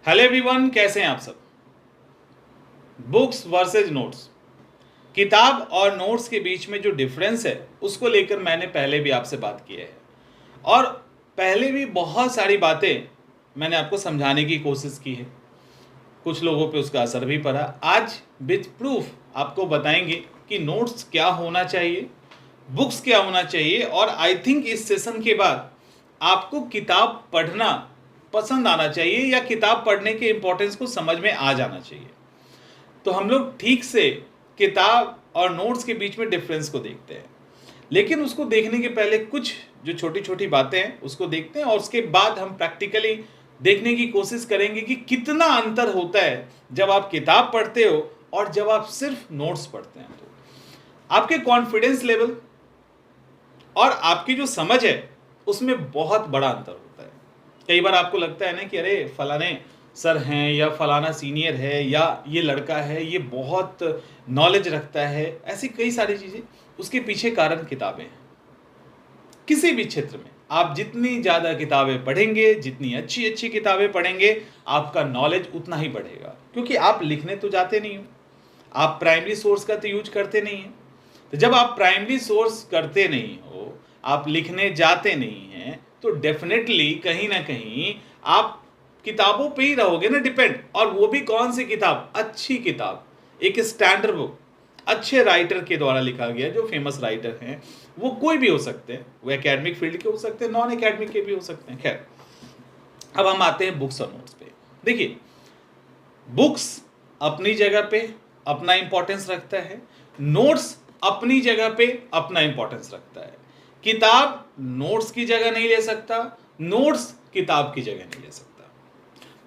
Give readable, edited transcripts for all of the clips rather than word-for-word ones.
Hello everyone, कैसे हैं आप सब। बुक्स वर्सेज नोट्स, किताब और नोट्स के बीच में जो डिफरेंस है उसको लेकर मैंने पहले भी आपसे बात की है और पहले भी बहुत सारी बातें मैंने आपको समझाने की कोशिश की है। कुछ लोगों पे उसका असर भी पड़ा। आज विथ प्रूफ आपको बताएंगे कि नोट्स क्या होना चाहिए, बुक्स क्या होना चाहिए, और आई थिंक इस सेशन के बाद आपको किताब पढ़ना पसंद आना चाहिए या किताब पढ़ने के इंपॉर्टेंस को समझ में आ जाना चाहिए। तो हम लोग ठीक से किताब और नोट्स के बीच में डिफरेंस को देखते हैं, लेकिन उसको देखने के पहले कुछ जो छोटी छोटी बातें हैं उसको देखते हैं और उसके बाद हम प्रैक्टिकली देखने की कोशिश करेंगे कि कितना अंतर होता है जब आप किताब पढ़ते हो और जब आप सिर्फ नोट्स पढ़ते हैं। तो आपके कॉन्फिडेंस लेवल और आपकी जो समझ है उसमें बहुत बड़ा अंतर होता है। कई बार आपको लगता है ना कि अरे फलाने सर हैं या फलाना सीनियर है या ये लड़का है ये बहुत नॉलेज रखता है, ऐसी कई सारी चीज़ें। उसके पीछे कारण किताबें हैं। किसी भी क्षेत्र में आप जितनी ज़्यादा किताबें पढ़ेंगे, जितनी अच्छी अच्छी किताबें पढ़ेंगे, आपका नॉलेज उतना ही बढ़ेगा, क्योंकि आप लिखने तो जाते नहीं हो, आप प्राइमरी सोर्स का तो यूज करते नहीं हैं। तो जब आप प्राइमरी सोर्स करते नहीं हो, आप लिखने जाते नहीं हैं, तो डेफिनेटली कहीं ना कहीं आप किताबों पे ही रहोगे ना डिपेंड। और वो भी कौन सी किताब? अच्छी किताब, एक स्टैंडर्ड बुक, अच्छे राइटर के द्वारा लिखा गया, जो फेमस राइटर हैं। वो कोई भी हो सकते हैं, वो एकेडमिक फील्ड के हो सकते हैं, नॉन एकेडमिक के भी हो सकते हैं। खैर, अब हम आते हैं बुक्स और नोट्स पे। देखिए, बुक्स अपनी जगह पे अपना इंपॉर्टेंस रखता है, नोट्स अपनी जगह पे अपना इंपॉर्टेंस रखता है। किताब नोट्स की जगह नहीं ले सकता, नोट्स किताब की जगह नहीं ले सकता।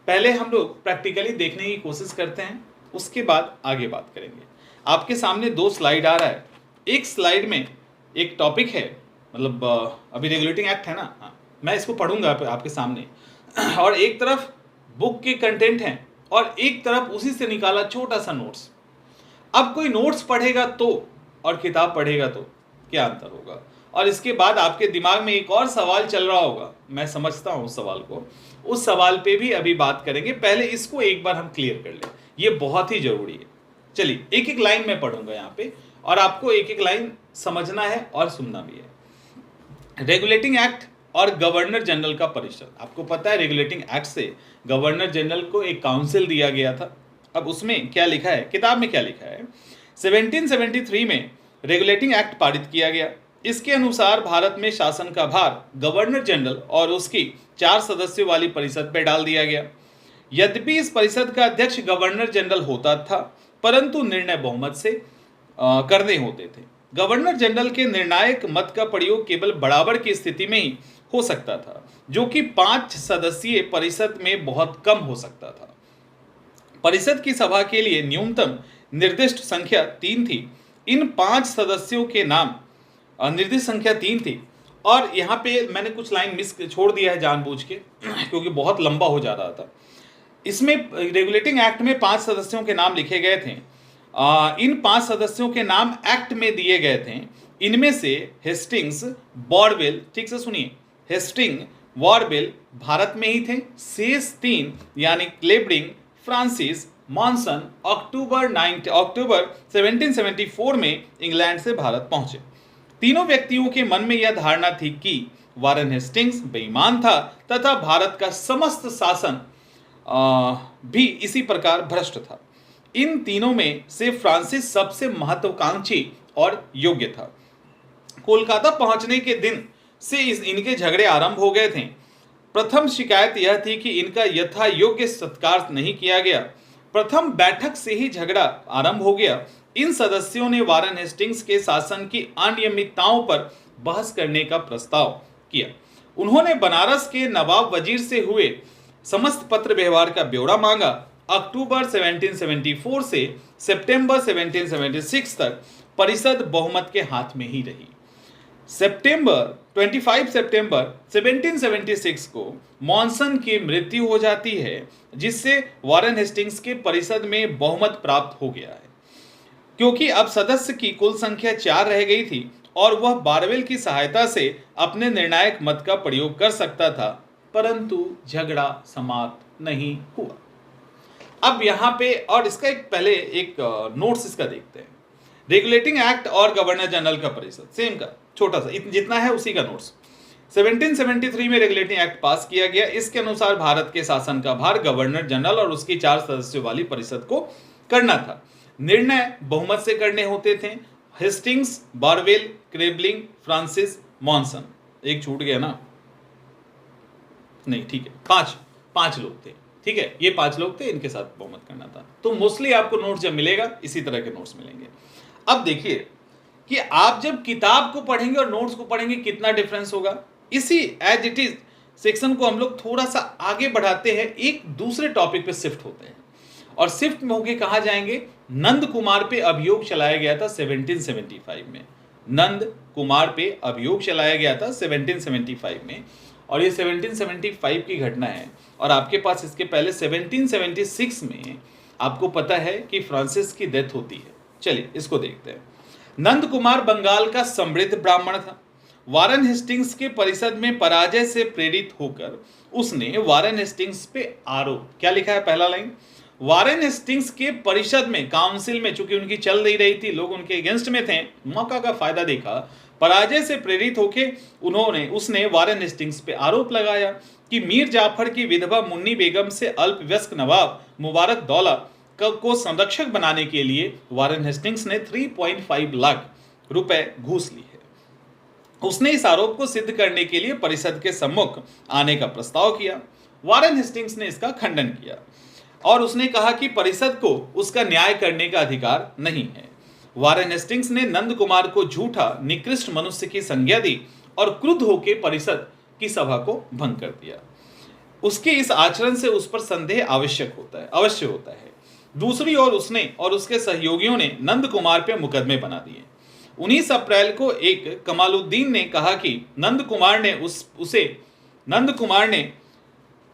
पहले हम लोग प्रैक्टिकली देखने की कोशिश करते हैं, उसके बाद आगे बात करेंगे। आपके सामने दो स्लाइड आ रहा है। एक स्लाइड में एक टॉपिक है, मतलब अभी रेगुलेटिंग एक्ट है ना, हाँ, मैं इसको पढ़ूंगा आपके सामने और एक तरफ बुक के कंटेंट हैं और एक तरफ उसी से निकाला छोटा सा नोट्स। अब कोई नोट्स पढ़ेगा तो और किताब पढ़ेगा तो क्या अंतर होगा? और इसके बाद आपके दिमाग में एक और सवाल चल रहा होगा, मैं समझता हूं उस सवाल को, उस सवाल पे भी अभी बात करेंगे। पहले इसको एक बार हम क्लियर कर लें, ये बहुत ही जरूरी है। चलिए, एक एक लाइन में पढ़ूंगा यहाँ पे और आपको एक एक लाइन समझना है और सुनना भी है। रेगुलेटिंग एक्ट और गवर्नर जनरल का परिषद। आपको पता है रेगुलेटिंग एक्ट से गवर्नर जनरल को एक काउंसिल दिया गया था। अब उसमें क्या लिखा है, किताब में क्या लिखा है? 1773 में रेगुलेटिंग एक्ट पारित किया गया। इसके अनुसार भारत में शासन का भार गवर्नर जनरल और उसकी 4 सदस्यों वाली परिषद पर डाल दिया गया। यद्यपि इस परिषद का अध्यक्ष गवर्नर जनरल होता था, परंतु निर्णय बहुमत से करने होते थे। गवर्नर जनरल के निर्णायक मत का प्रयोग केवल बराबर की स्थिति में ही हो सकता था, जो कि 5 सदस्यीय परिषद में बहुत कम हो सकता था। परिषद की सभा के लिए न्यूनतम निर्दिष्ट संख्या 3 थी। इन 5 सदस्यों के नाम निर्दिष्ट संख्या 3 थी। और यहाँ पे मैंने कुछ लाइन मिस छोड़ दिया है जानबूझ के क्योंकि बहुत लंबा हो जा रहा था। इसमें रेगुलेटिंग एक्ट में 5 सदस्यों के नाम लिखे गए थे। इन 5 सदस्यों के नाम एक्ट में दिए गए थे। इनमें से हेस्टिंग्स, वॉरवेल, ठीक से सुनिए, हेस्टिंग, वॉरवेल भारत में ही थे। शेष 3 यानी क्लेबरिंग, फ्रांसिस, मॉनसन अक्टूबर 1774 में इंग्लैंड से भारत पहुंचे। तीनों व्यक्तियों के मन में यह धारणा थी कि वारेन हेस्टिंग्स बेईमान था तथा भारत का समस्त शासन भी इसी प्रकार भ्रष्ट था। इन तीनों में से फ्रांसिस सबसे महत्वाकांक्षी और योग्य था। कोलकाता पहुंचने के दिन से इनके झगड़े आरंभ हो गए थे। प्रथम शिकायत यह थी कि इनका यथा योग्य सत्कार नहीं किया गया। प्रथम बैठक से ही झगड़ा आरंभ हो गया। इन सदस्यों ने वारेन हेस्टिंग्स के शासन की अनियमितताओं पर बहस करने का प्रस्ताव किया। उन्होंने बनारस के नवाब वजीर से हुए समस्त पत्र व्यवहार का ब्यौरा मांगा। अक्टूबर 1774 से सितंबर 1776 तक परिषद बहुमत के हाथ में ही रही। 25 सितंबर 1776 को मॉनसन की मृत्यु हो जाती है, जिससे वारेन हेस्टिंग्स के परिषद में बहुमत प्राप्त हो गया है। क्योंकि अब सदस्य की कुल संख्या 4 रह गई थी और वह बारवेल की सहायता से अपने निर्णायक मत का प्रयोग कर सकता था, परंतु झगड़ा समाप्त नहीं हुआ। अब यहाँ पे और इसका एक पहले एक नोट्स इसका देखते हैं। रेगुलेटिंग एक्ट और गवर्नर जनरल का परिषद सेम का छोटा सा जितना है उसी का नोट्स। 1773 में रेगुलेटिंग एक्ट पास किया गया। इसके अनुसार भारत के शासन का भार गवर्नर जनरल और उसकी 4 सदस्यों वाली परिषद को करना था। निर्णय बहुमत से करने होते थे। हेस्टिंग्स, बारवेल, क्रेबलिंग, फ्रांसिस, मॉनसन, एक छूट गया ना, नहीं ठीक है, पांच लोग थे, ठीक है, ये 5 लोग थे, इनके साथ बहुमत करना था। तो मोस्टली आपको नोट्स जब मिलेगा इसी तरह के नोट्स मिलेंगे। अब देखिए कि आप जब किताब को पढ़ेंगे और नोट्स को पढ़ेंगे कितना डिफरेंस होगा। इसी एज इट इज सेक्शन को हम लोग थोड़ा सा आगे बढ़ाते हैं, एक दूसरे टॉपिक पे शिफ्ट होते हैं और शिफ्ट में होके कहा जाएंगे नंद कुमार पे अभियोग चलाया गया था 1775 में। नंद कुमार पे अभियोग चलाया गया था 1775 में और ये 1775 की घटना है। और आपके पास इसके पहले 1776 में आपको पता है कि फ्रांसिस की डेथ होती है। चलिए इसको देखते हैं। नंद कुमार बंगाल का समृद्ध ब्राह्मण था। वारेन हेस्टिंग्स के परिषद में पराजय से प्रेरित होकर उसने वारेन हेस्टिंग्स पे आरोप, क्या लिखा है पहला लाइन, वारेन हेस्टिंग्स के परिषद में, काउंसिल में, चूंकि उनकी चल नहीं रही थी, लोग उनके अगेंस्ट में थे, मौका का फायदा देखा, पराजय से प्रेरित होके उसने वारेन हेस्टिंग्स पे आरोप लगाया कि मीर जाफर की विधवा मुन्नी बेगम से अल्पवयस्क नवाब मुबारक दौला को संरक्षक बनाने के लिए वारेन हेस्टिंग्स ने 3.5 लाख रुपए घूस ली है। उसने इस आरोप को सिद्ध करने के लिए परिषद के सम्मुख आने का प्रस्ताव किया। वारेन हेस्टिंग्स ने इसका खंडन किया और उसने कहा कि परिषद को उसका न्याय करने का अधिकार नहीं है। वारेन हेस्टिंग्स ने नंद कुमार को झूठा निकृष्ट मनुष्य की संज्ञा दी और क्रुद्ध होकर परिषद की सभा को भंग कर दिया। उसके इस आचरण से उस पर संदेह अवश्य होता है। दूसरी ओर उसने और उसके सहयोगियों ने नंद कुमार पर मुकदमे बना दिए। 19 अप्रैल को एक कमालुद्दीन ने कहा कि नंद कुमार ने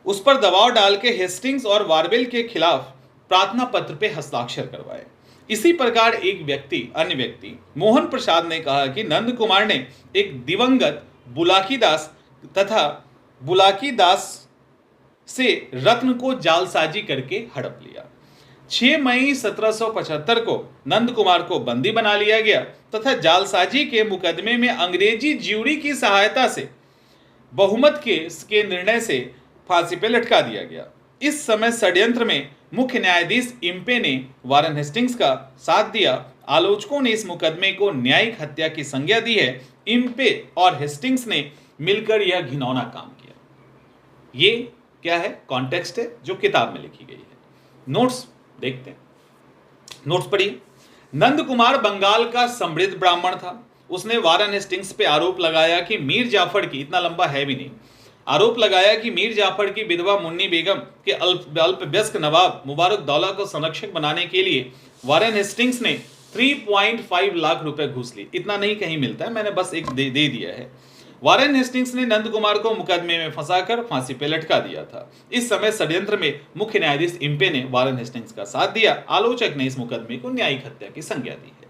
उस पर दबाव डाल के हेस्टिंग्स और वारवेल के खिलाफ प्रार्थना पत्र पे हस्ताक्षर करवाए। इसी प्रकार अन्य व्यक्ति मोहन प्रसाद ने कहा कि नंद कुमार ने एक दिवंगत बुलाकी दास से रत्न को जालसाजी करके हड़प लिया। 6 मई 1775 को नंद कुमार को बंदी बना लिया गया तथा जालसाजी के मुकदमे में अंग्रेजी ज्यूरी की सहायता से बहुमत के निर्णय से फांसी पे लटका दिया गया। इस समय षड्यंत्र में मुख्य न्यायाधीश इम्पे ने वारेन हेस्टिंग्स का साथ दिया। आलोचकों ने इस मुकदमे को न्यायिक हत्या की संज्ञा दी है। इम्पे और हेस्टिंग्स ने मिलकर यह घिनौना काम किया। ये क्या है, कॉन्टेक्स्ट है जो किताब में लिखी गई है। नोट्स देखते हैं, नोट्स पढ़िए। नंद कुमार बंगाल का समृद्ध ब्राह्मण था। उसने वारेन हेस्टिंग्स पे आरोप लगाया कि मीर जाफर की, इतना लंबा है भी नहीं, आरोप लगाया कि मीर जाफर की विधवा मुन्नी बेगम के अल्पवयस्क नवाब मुबारक दौला को संरक्षक बनाने के लिए वारेन हेस्टिंग्स ने 3.5 लाख रुपए घूस ली। इतना नहीं कहीं मिलता है, मैंने बस एक दे दिया है। वारेन हेस्टिंग्स ने नंद कुमार को मुकदमे में फंसाकर फांसी पे लटका दिया था। इस समय षड्यंत्र में मुख्य न्यायाधीश इम्पे ने वारेन हेस्टिंग्स का साथ दिया। आलोचक ने इस मुकदमे को न्यायिक हत्या की संज्ञा दी है।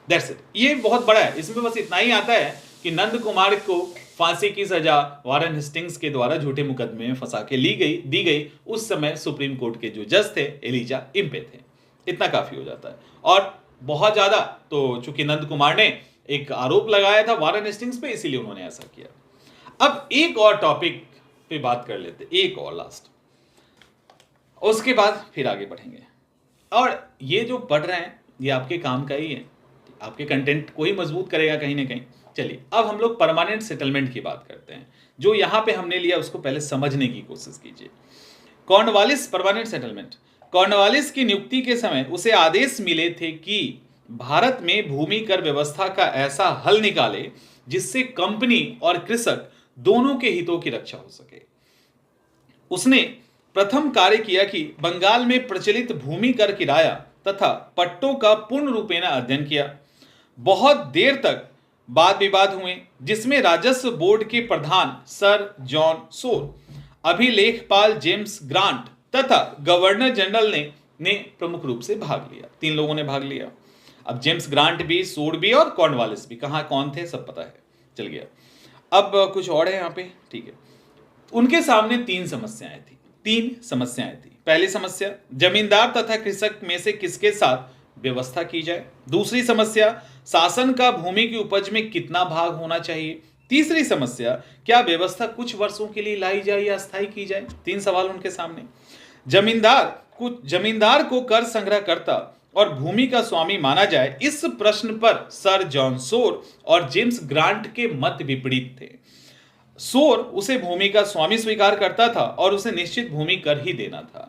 That's it. ये बहुत बड़ा है, इसमें बस इतना ही आता है कि नंद कुमार को फांसी की सजा वारेन हेस्टिंग्स के द्वारा झूठे मुकदमे में फंसा के दी गई। उस समय सुप्रीम कोर्ट के जो जज थे एलिजा इम्पे थे। इतना काफी हो जाता है। और बहुत ज्यादा तो चूंकि नंद कुमार ने एक आरोप लगाया था वारेन हेस्टिंग्स पे, इसीलिए उन्होंने ऐसा किया। अब एक और टॉपिक पे बात कर लेते, एक और लास्ट, उसके बाद फिर आगे बढ़ेंगे। और ये जो पढ़ रहे हैं ये आपके काम का ही है, आपके कंटेंट को ही मजबूत करेगा कहीं ना कहीं। चलिए अब हम लोग परमानेंट सेटलमेंट की बात करते हैं। जो यहां पे हमने लिया उसको पहले समझने की कोशिश कीजिए। Cornwallis permanent settlement. कॉर्नवालिस की नियुक्ति के समय उसे आदेश मिले थे कि भारत में भूमि कर व्यवस्था का ऐसा हल निकाले जिससे कंपनी और कृषक दोनों के हितों की रक्षा हो सके। उसने प्रथम कार्य किया कि बंगाल में प्रचलित भूमि कर किराया तथा पट्टों का पूर्ण रूपेण अध्ययन किया। बहुत देर तक वाद विवाद हुए जिसमें राजस्व बोर्ड के प्रधान सर जॉन सोर, अभिलेखपाल जेम्स ग्रांट तथा गवर्नर जनरल ने प्रमुख रूप से भाग लिया। 3 लोगों ने भाग लिया। अब जेम्स ग्रांट भी, सोर भी और कॉर्नवालिस भी, कहाँ कौन थे सब पता है, चल गया। अब कुछ और है यहाँ पे, ठीक है। उनके सामने 3 समस्याएं थी। पहली समस्या, जमींदार तथा कृषक में से किसके साथ व्यवस्था की जाए। दूसरी समस्या, शासन का भूमि की उपज में कितना भाग होना चाहिए। तीसरी समस्या, क्या व्यवस्था कुछ वर्षों के लिए लाई जाए या अस्थायी की जाए। तीन सवाल उनके सामने। जमींदार को कर संग्रहकर्ता और भूमि का स्वामी माना जाए, इस प्रश्न पर सर जॉन सोर और जेम्स ग्रांट के मत विपरीत थे। सोर उसे भूमि का स्वामी स्वीकार करता था और उसे निश्चित भूमि कर ही देना था।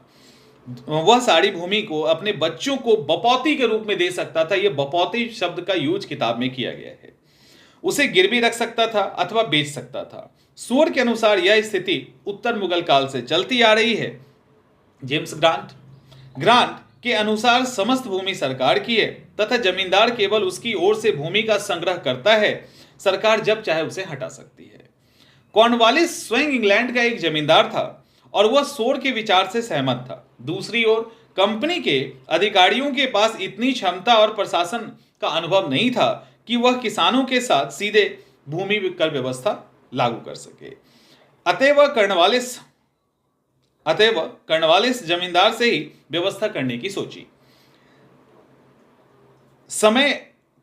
वह सारी भूमि को अपने बच्चों को बपौती के रूप में दे सकता था। यह बपौती शब्द का यूज किताब में किया गया है। उसे गिरवी रख सकता था अथवा बेच सकता था। सोर के अनुसार यह स्थिति उत्तर मुगल काल से चलती आ रही है। जेम्स ग्रांट के अनुसार समस्त भूमि सरकार की है तथा जमींदार केवल उसकी ओर से भूमि का संग्रह करता है। सरकार जब चाहे उसे हटा सकती है। कॉर्नवालिस स्वयं इंग्लैंड का एक जमींदार था और वह सोर के विचार से सहमत था। दूसरी ओर कंपनी के अधिकारियों के पास इतनी क्षमता और प्रशासन का अनुभव नहीं था कि वह किसानों के साथ सीधे भूमि कर व्यवस्था लागू कर सके। अतएव कर्नवालिस जमींदार से ही व्यवस्था करने की सोची। समय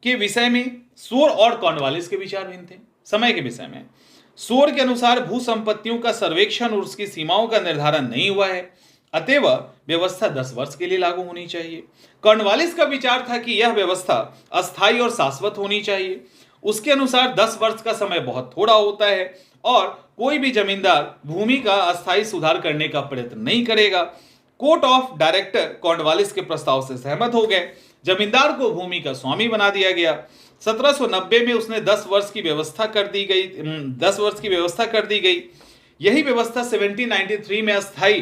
के विषय में सोर और कॉर्नवालिस के विचार भिन्न थे। समय के विषय में सोर के अनुसार भू संपत्तियों का सर्वेक्षण और उसकी सीमाओं का निर्धारण नहीं हुआ है, अतएव व्यवस्था 10 वर्ष के लिए लागू होनी चाहिए। कॉर्नवालिस का विचार था कि यह व्यवस्था अस्थायी और शाश्वत होनी चाहिए। उसके अनुसार 10 वर्ष का समय बहुत थोड़ा होता है और कोई भी जमींदार भूमि का अस्थायी सुधार करने का प्रयत्न नहीं करेगा। कोर्ट ऑफ डायरेक्टर कॉर्नवालिस के प्रस्ताव से सहमत हो गए। जमींदार को भूमि का स्वामी बना दिया गया। 1790 में उसने 10 वर्ष की व्यवस्था कर दी गई। यही व्यवस्था 1793 में अस्थायी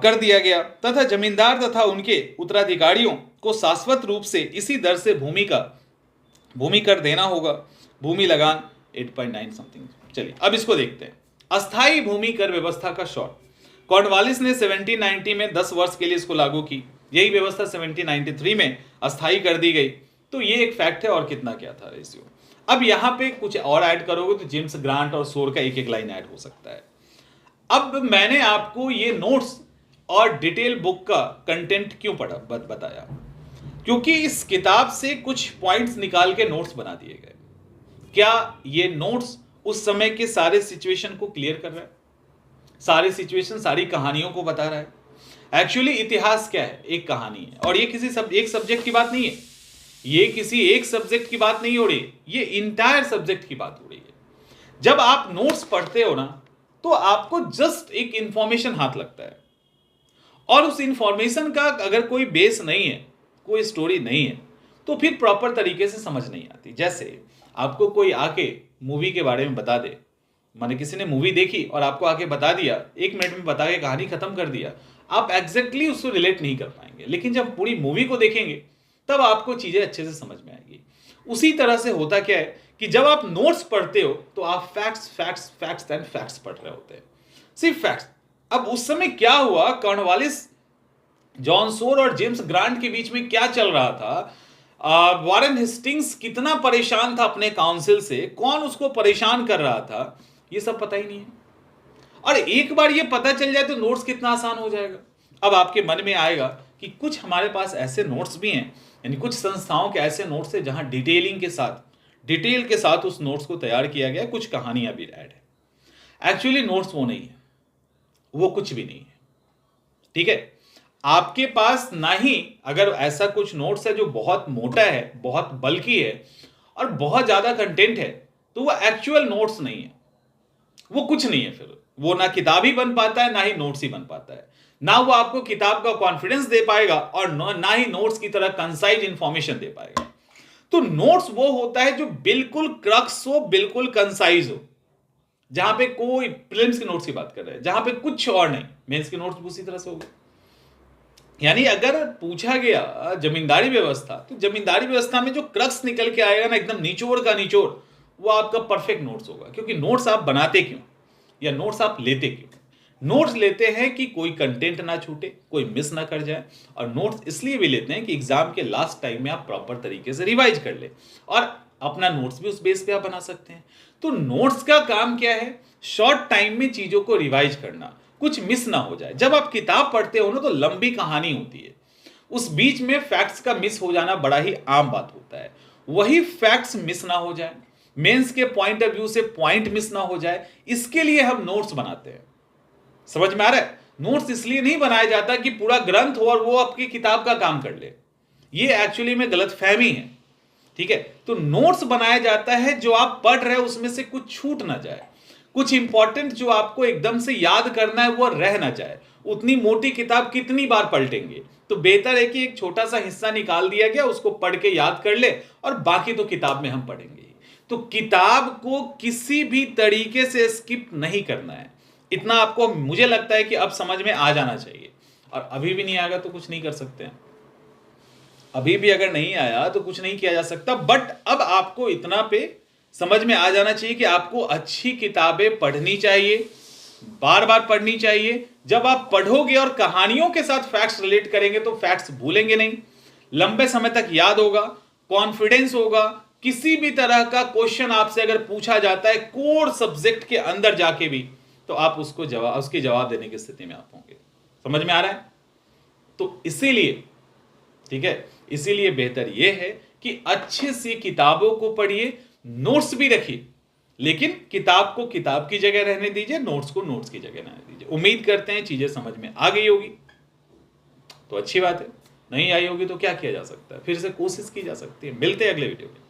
कर दिया गया तथा जमींदार तथा उनके उत्तराधिकारियों को शाश्वत रूप से इसी दर से भूमि कर देना होगा। भूमि लगान 8.9 समथिंग। चलिए अब इसको देखते हैं। अस्थायी भूमि कर व्यवस्था का शॉर्ट। कॉर्नवालिस ने 1790 में 10 वर्ष के लिए इसको लागू की। यही व्यवस्था 1793 में अस्थायी कर दी गई। तो ये एक फैक्ट है। और कितना क्या था रेशियो। अब यहां पे कुछ और ऐड करोगे तो जेम्स ग्रांट और सोर का एक एक लाइन ऐड हो सकता है। अब मैंने आपको ये नोट्स और डिटेल बुक का कंटेंट क्यों बताया, क्योंकि इस किताब से कुछ पॉइंट्स निकाल के नोट्स बना दिए गए। क्या ये नोट्स उस समय के सारे सिचुएशन को क्लियर कर रहा है, सारे सिचुएशन सारी कहानियों को बता रहा है। एक्चुअली इतिहास क्या है, एक कहानी है। और ये किसी एक सब्जेक्ट की बात नहीं है, ये किसी एक सब्जेक्ट की बात नहीं हो रही, ये इंटायर सब्जेक्ट की बात हो रही है। जब आप नोट्स पढ़ते हो ना तो आपको जस्ट एक इंफॉर्मेशन हाथ लगता है और उस इंफॉर्मेशन का अगर कोई बेस नहीं है, कोई स्टोरी नहीं है, तो फिर प्रॉपर तरीके से समझ नहीं आती। जैसे आपको कोई आके मूवी के बारे में बता दे, माने किसी ने मूवी देखी और आपको आके बता दिया, 1 मिनट में बता के कहानी खत्म कर दिया, आप एग्जैक्टली उसको रिलेट नहीं कर पाएंगे। लेकिन जब पूरी मूवी को देखेंगे तब आपको चीजें अच्छे से समझ में आएगी। उसी तरह से होता क्या है कि जब आप नोट्स पढ़ते हो तो आप फैक्ट्स एंड फैक्ट्स पढ़ रहे होते हैं, सिर्फ फैक्ट्स। अब उस समय क्या हुआ, कॉर्नवालिस, जॉन सोर और जेम्स ग्रांट के बीच में क्या चल रहा था, वॉरेन हेस्टिंग्स कितना परेशान था अपने काउंसिल से, कौन उसको परेशान कर रहा था, ये सब पता ही नहीं है। और एक बार ये पता चल जाए तो नोट्स कितना आसान हो जाएगा। अब आपके मन में आएगा कि कुछ हमारे पास ऐसे नोट्स भी हैं, यानी कुछ संस्थाओं के ऐसे नोट्स हैं जहां डिटेल के साथ उस नोट्स को तैयार किया गया, कुछ कहानियां भी ऐड है। एक्चुअली नोट्स वो नहीं है, वो कुछ भी नहीं है। ठीक है, आपके पास ना ही अगर ऐसा कुछ नोट्स है जो बहुत मोटा है, बहुत बल्कि है और बहुत ज्यादा कंटेंट है, तो वो एक्चुअल नोट्स नहीं है, वो कुछ नहीं है। फिर वो ना किताब ही बन पाता है, ना ही नोट्स ही बन पाता है। ना वो आपको किताब का कॉन्फिडेंस दे पाएगा और ना ही नोट्स की तरह कंसाइज इंफॉर्मेशन दे पाएगा। तो नोट्स वो होता है जो बिल्कुल क्रक्स हो, बिल्कुल कंसाइज हो, जहां पे कोई प्रीलिम्स के नोट्स की बात कर रहे हैं, जहां पे कुछ और नहीं। मेंस के नोट्स उसी तरह से होगा। यानी अगर पूछा गया जमींदारी व्यवस्था, तो जमींदारी व्यवस्था में जो क्रक्स निकल के आएगा ना, एकदम निचोड़ का निचोड़, वो आपका परफेक्ट नोट्स होगा। क्योंकि नोट्स आप बनाते क्यों, या नोट्स आप लेते क्यों? नोट्स लेते हैं कि कोई कंटेंट ना छूटे, कोई मिस ना कर जाए। और नोट्स इसलिए भी लेते हैं कि एग्जाम के लास्ट टाइम में आप प्रॉपर तरीके से रिवाइज कर ले और अपना नोट्स भी उस बेस पे आप बना सकते हैं। तो नोट्स का काम क्या है? शॉर्ट टाइम में चीजों को रिवाइज करना, कुछ मिस ना हो जाए। जब आप किताब पढ़ते हो ना तो लंबी कहानी होती है, उस बीच में फैक्ट्स का मिस हो जाना बड़ा ही आम बात होता है। वही फैक्ट्स मिस ना हो जाए, मेंस के पॉइंट ऑफ व्यू से पॉइंट मिस ना हो जाए, इसके लिए हम नोट्स बनाते हैं। समझ में आ रहा है? नोट्स इसलिए नहीं बनाया जाता कि पूरा ग्रंथ हो और वो आपकी किताब का काम कर ले, ये एक्चुअली में गलतफहमी है। ठीक है, तो नोट्स बनाया जाता है जो आप पढ़ रहे हो उसमें से कुछ छूट ना जाए, कुछ इंपॉर्टेंट जो आपको एकदम से याद करना है वो रह ना जाए। उतनी मोटी किताब कितनी बार पलटेंगे, तो बेहतर है कि एक छोटा सा हिस्सा निकाल दिया गया, उसको पढ़ के याद कर ले और बाकी तो किताब में हम पढ़ेंगे। तो किताब को किसी भी तरीके से स्किप नहीं करना है, इतना आपको मुझे लगता है कि अब समझ में आ जाना चाहिए। और अभी भी नहीं आएगा तो कुछ नहीं कर सकते हैं, अभी भी अगर नहीं आया तो कुछ नहीं किया जा सकता। बट अब आपको इतना पे समझ में आ जाना चाहिए कि आपको अच्छी किताबें पढ़नी चाहिए, बार बार पढ़नी चाहिए। जब आप पढ़ोगे और कहानियों के साथ फैक्ट्स रिलेट करेंगे तो फैक्ट्स भूलेंगे नहीं, लंबे समय तक याद होगा, कॉन्फिडेंस होगा। किसी भी तरह का क्वेश्चन आपसे अगर पूछा जाता है कोर सब्जेक्ट के अंदर जाके भी, तो आप उसके जवाब देने की स्थिति में आप होंगे। समझ में आ रहा है? तो इसीलिए, ठीक है, इसीलिए बेहतर यह है कि अच्छी सी किताबों को पढ़िए, नोट्स भी रखिए, लेकिन किताब को किताब की जगह रहने दीजिए, नोट्स को नोट्स की जगह रहने दीजिए। उम्मीद करते हैं चीजें समझ में आ गई होगी, तो अच्छी बात है। नहीं आई होगी तो क्या किया जा सकता है, फिर से कोशिश की जा सकती है। मिलते हैं अगले वीडियो में।